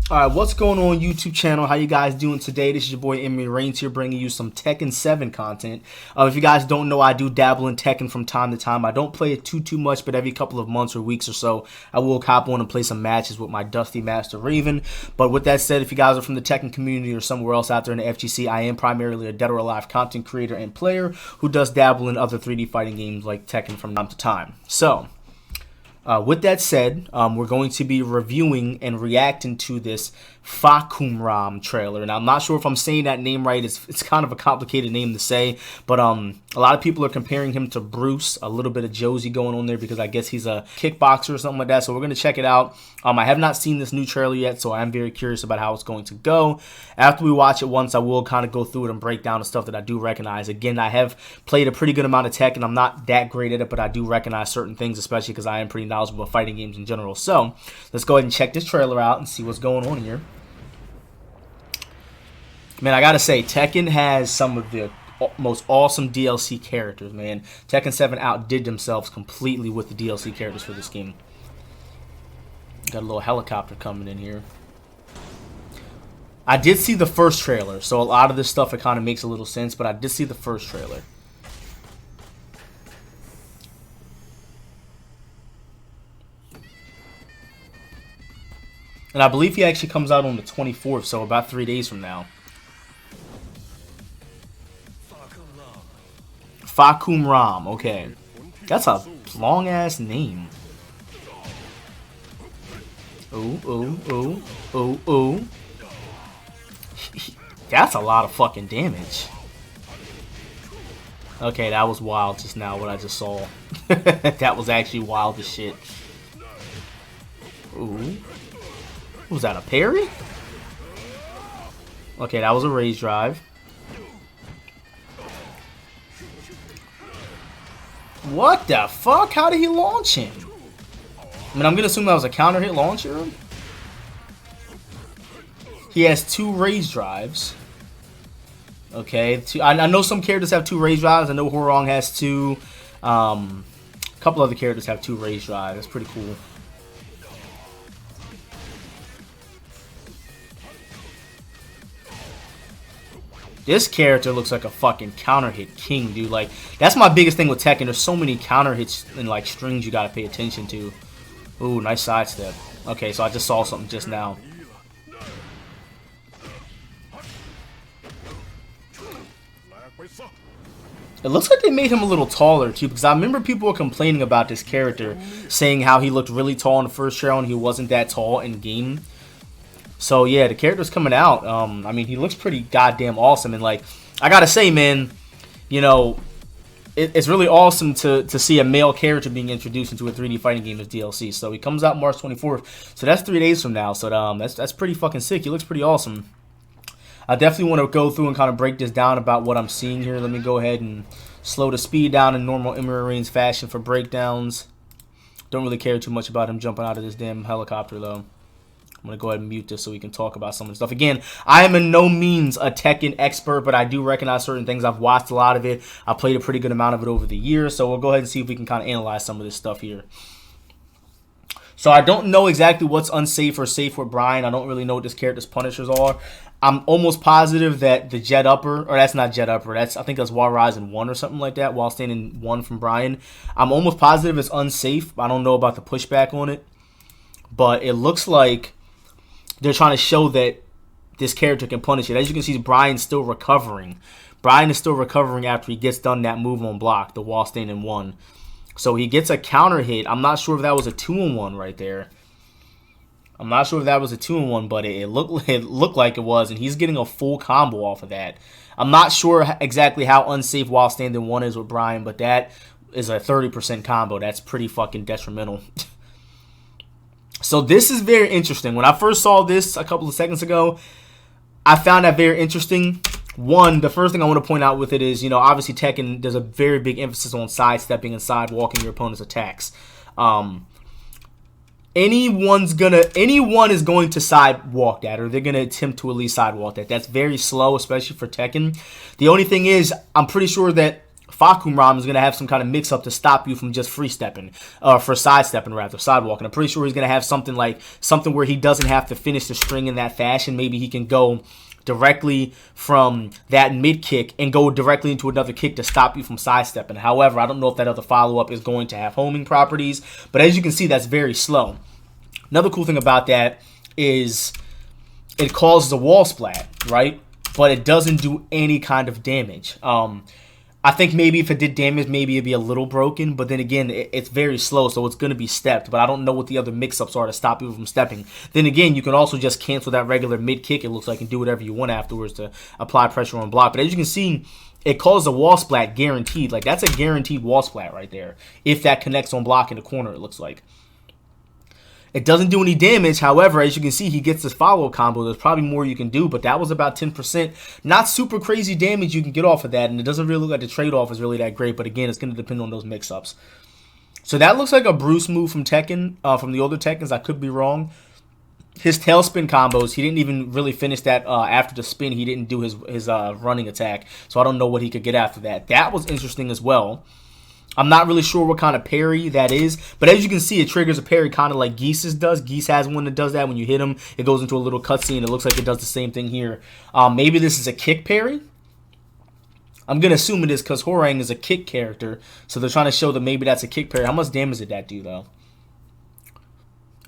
Alright, what's going on YouTube channel? How you guys doing today? This is your boy EmeryReigns here, bringing you some Tekken 7 content. If you guys don't know, I do dabble in Tekken from time to time. I don't play it too much, but every couple of months or weeks or so, I will hop on and play some matches with my Dusty Master Raven. But with that said, if you guys are from the Tekken community or somewhere else out there in the FGC, I am primarily a dead or alive content creator and player who does dabble in other 3D fighting games like Tekken from time to time. So, with that said, we're going to be reviewing and reacting to this Fahkumram trailer. Now, I'm not sure if I'm saying that name right. It's kind of a complicated name to say, but a lot of people are comparing him to Bruce. A little bit of Josie going on there because I guess he's a kickboxer or something like that. So we're going to check it out. I have not seen this new trailer yet, so I'm very curious about how it's going to go. After we watch it once, I will kind of go through it and break down the stuff that I do recognize. Again, I have played a pretty good amount of Tekken. I'm not that great at it, but I do recognize certain things, especially because I am pretty knowledgeable of fighting games in general. So let's go ahead and check this trailer out and see what's going on here. Man, I gotta say, Tekken has some of the most awesome DLC characters, man. Tekken 7 outdid themselves completely with the DLC characters for this game. Got a little helicopter coming in here. I did see the first trailer, so a lot of this stuff, it kind of makes a little sense, but I did see the first trailer. And I believe he actually comes out on the 24th, so about 3 days from now. Fahkumram, okay. That's a long-ass name. Ooh. That's a lot of fucking damage. Okay, that was wild just now, what I just saw. That was actually wild as shit. Ooh. Was that a parry? Okay, that was a raise drive. What the fuck? How did he launch him? I mean, I'm gonna assume that was a counter hit launcher. He has 2 raise drives. Okay, I know some characters have 2 raise drives. I know Horong has 2. A couple other characters have 2 raise drives. That's pretty cool. This character looks like a fucking counter hit king, dude. Like, that's my biggest thing with Tekken. There's so many counter hits and like strings you gotta pay attention to. Ooh, nice sidestep. Okay, so I just saw something just now. It looks like they made him a little taller too, because I remember people were complaining about this character, saying how he looked really tall in the first trailer and he wasn't that tall in game. So yeah, the character's coming out. I mean, he looks pretty goddamn awesome, and like, I gotta say, man, you know, it's really awesome to see a male character being introduced into a 3D fighting game as DLC. So he comes out March 24th, so that's 3 days from now. So that's pretty fucking sick. He looks pretty awesome. I definitely want to go through and kind of break this down about what I'm seeing here. Let me go ahead and slow the speed down in normal EmeryReigns fashion for breakdowns. Don't really care too much about him jumping out of this damn helicopter though. I'm going to go ahead and mute this so we can talk about some of the stuff. Again, I am in no means a Tekken expert, but I do recognize certain things. I've watched a lot of it. I played a pretty good amount of it over the years, so we'll go ahead and see if we can kind of analyze some of this stuff here. So I don't know exactly what's unsafe or safe with Brian. I don't really know what this character's punishers are. I'm almost positive that the Jet Upper, or that's not Jet Upper, I think that's Wall Rising 1 or something like that, while standing 1 from Brian. I'm almost positive it's unsafe. I don't know about the pushback on it, but it looks like they're trying to show that this character can punish it. As you can see, Brian's still recovering. Brian is still recovering after he gets done that move on block, the wall standing 1. So he gets a counter hit. I'm not sure if that was a 2-on-1 right there. I'm not sure if that was a 2-on-1, but it looked like it was, and he's getting a full combo off of that. I'm not sure exactly how unsafe wall standing 1 is with Brian, but that is a 30% combo. That's pretty fucking detrimental. So this is very interesting. When I first saw this a couple of seconds ago, I found that very interesting. One, the first thing I want to point out with it is, you know, obviously Tekken, there's a very big emphasis on sidestepping and sidewalking your opponent's attacks. Anyone is going to sidewalk that, or they're going to attempt to at least sidewalk that. That's very slow, especially for Tekken. The only thing is, I'm pretty sure that Fahkumram is going to have some kind of mix-up to stop you from just free-stepping, for sidestepping rather, sidewalking. I'm pretty sure he's going to have something where he doesn't have to finish the string in that fashion. Maybe he can go directly from that mid-kick and go directly into another kick to stop you from sidestepping. However, I don't know if that other follow-up is going to have homing properties, but as you can see, that's very slow. Another cool thing about that is it causes a wall splat, right? But it doesn't do any kind of damage. I think maybe if it did damage, maybe it'd be a little broken. But then again, it's very slow, so it's going to be stepped. But I don't know what the other mix-ups are to stop people from stepping. Then again, you can also just cancel that regular mid-kick, it looks like, and do whatever you want afterwards to apply pressure on block. But as you can see, it causes a wall splat guaranteed. Like, that's a guaranteed wall splat right there. If that connects on block in the corner, it looks like. It doesn't do any damage. However, as you can see, he gets this follow combo. There's probably more you can do, but that was about 10%. Not super crazy damage you can get off of that, and it doesn't really look like the trade-off is really that great, but again, it's going to depend on those mix-ups. So that looks like a Bruce move from Tekken, from the older Tekkens. I could be wrong. His tailspin combos, he didn't even really finish that after the spin. He didn't do his running attack, so I don't know what he could get after that. That was interesting as well. I'm not really sure what kind of parry that is, but as you can see, it triggers a parry kind of like Geese's does. Geese has one that does that. When you hit him, it goes into a little cutscene. It looks like it does the same thing here. Maybe this is a kick parry. I'm going to assume it is because Horang is a kick character, so they're trying to show that maybe that's a kick parry. How much damage did that do, though?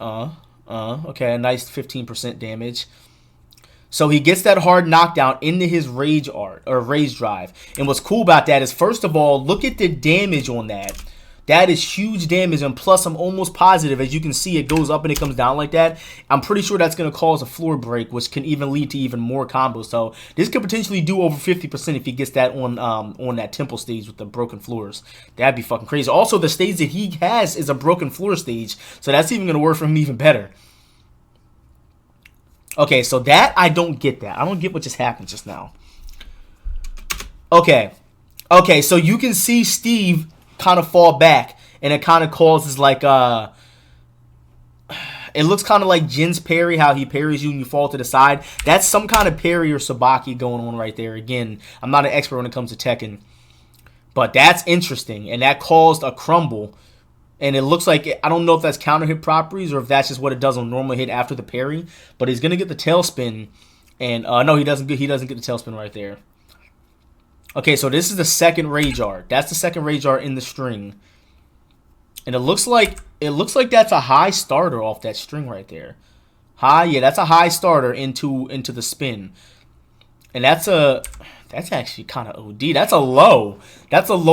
Okay, a nice 15% damage. So he gets that hard knockdown into his rage drive. And what's cool about that is, first of all, look at the damage on that. That is huge damage, and plus I'm almost positive, as you can see, it goes up and it comes down like that. I'm pretty sure that's going to cause a floor break, which can even lead to even more combos. So this could potentially do over 50% if he gets that on that temple stage with the broken floors. That'd be fucking crazy. Also, the stage that he has is a broken floor stage, so that's even going to work for him even better. Okay, so that, I don't get that. I don't get what just happened just now. Okay, so you can see Steve kind of fall back, and it kind of causes like, it looks kind of like Jin's parry, how he parries you and you fall to the side. That's some kind of parry or sabaki going on right there. Again, I'm not an expert when it comes to Tekken, but that's interesting, and that caused a crumble. And it looks like, I don't know if that's counter hit properties or if that's just what it does on normal hit after the parry. But he's going to get the tailspin. And, no, he doesn't get the tailspin right there. Okay, so this is the second rage art. That's the second rage art in the string. And it looks like that's a high starter off that string right there. High, yeah, that's a high starter into the spin. And that's actually kind of OD. That's a low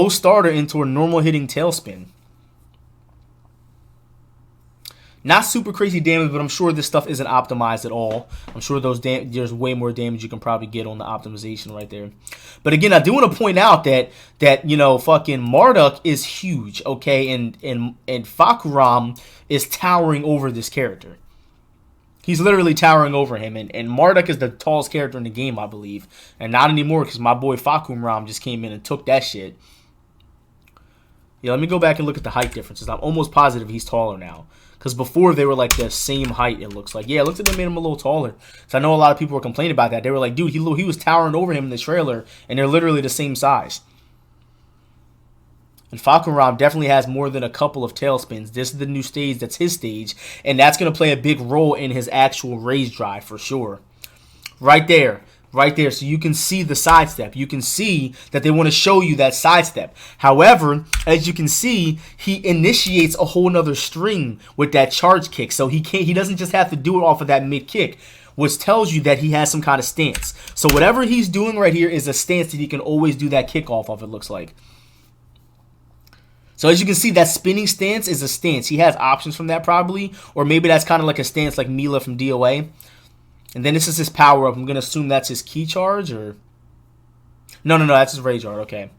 starter into a normal hitting tailspin. Not super crazy damage, but I'm sure this stuff isn't optimized at all. I'm sure there's way more damage you can probably get on the optimization right there. But again, I do want to point out that you know, fucking Marduk is huge, okay? And Fahkumram is towering over this character. He's literally towering over him. And Marduk is the tallest character in the game, I believe. And not anymore, because my boy Fahkumram just came in and took that shit. Yeah, let me go back and look at the height differences. I'm almost positive he's taller now. Because before, they were like the same height, it looks like. Yeah, it looks like they made him a little taller. So I know a lot of people were complaining about that. They were like, dude, he was towering over him in the trailer, and they're literally the same size. And Fahkumram definitely has more than a couple of tailspins. This is the new stage. That's his stage. And that's going to play a big role in his actual rage drive for sure. Right there. Right there, so you can see the sidestep. You can see that they want to show you that sidestep. However, as you can see, he initiates a whole nother string with that charge kick. So he doesn't just have to do it off of that mid kick, which tells you that he has some kind of stance. So whatever he's doing right here is a stance that he can always do that kick off of, it looks like. So as you can see, that spinning stance is a stance. He has options from that probably, or maybe that's kind of like a stance like Mila from DOA. And then this is his power-up. I'm going to assume that's his key charge, or... No, that's his rage art, okay.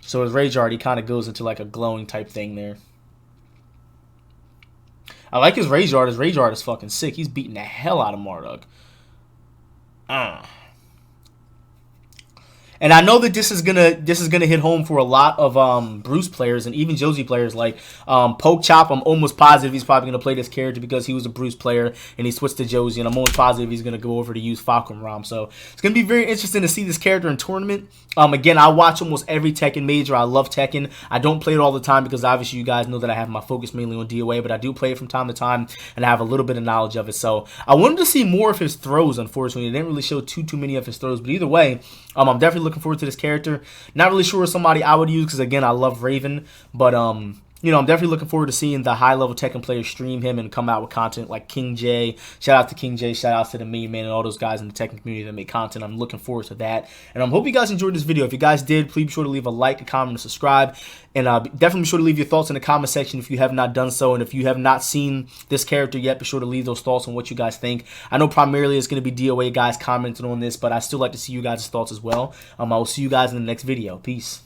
So his rage art, he kind of goes into like a glowing type thing there. I like his rage art. His rage art is fucking sick. He's beating the hell out of Marduk. And And I know that this is gonna hit home for a lot of Bruce players and even Josie players. Like Poke Chop, I'm almost positive he's probably gonna play this character because he was a Bruce player and he switched to Josie, and I'm almost positive he's gonna go over to use Fahkumram. So it's gonna be very interesting to see this character in tournament. Again, I watch almost every Tekken major. I love Tekken. I don't play it all the time because obviously you guys know that I have my focus mainly on DOA, but I do play it from time to time and I have a little bit of knowledge of it. So I wanted to see more of his throws. Unfortunately, they didn't really show too many of his throws, but either way, I'm definitely looking forward to this character. Not really sure somebody I would use because again, I love Raven, but you know, I'm definitely looking forward to seeing the high-level Tekken players stream him and come out with content like King J. Shout out to King J. Shout out to the Main Man and all those guys in the Tekken community that make content. I'm looking forward to that. And I hope you guys enjoyed this video. If you guys did, please be sure to leave a like, a comment, and subscribe. And definitely be sure to leave your thoughts in the comment section if you have not done so. And if you have not seen this character yet, be sure to leave those thoughts on what you guys think. I know primarily it's going to be DOA guys commenting on this, but I still like to see you guys' thoughts as well. I will see you guys in the next video. Peace.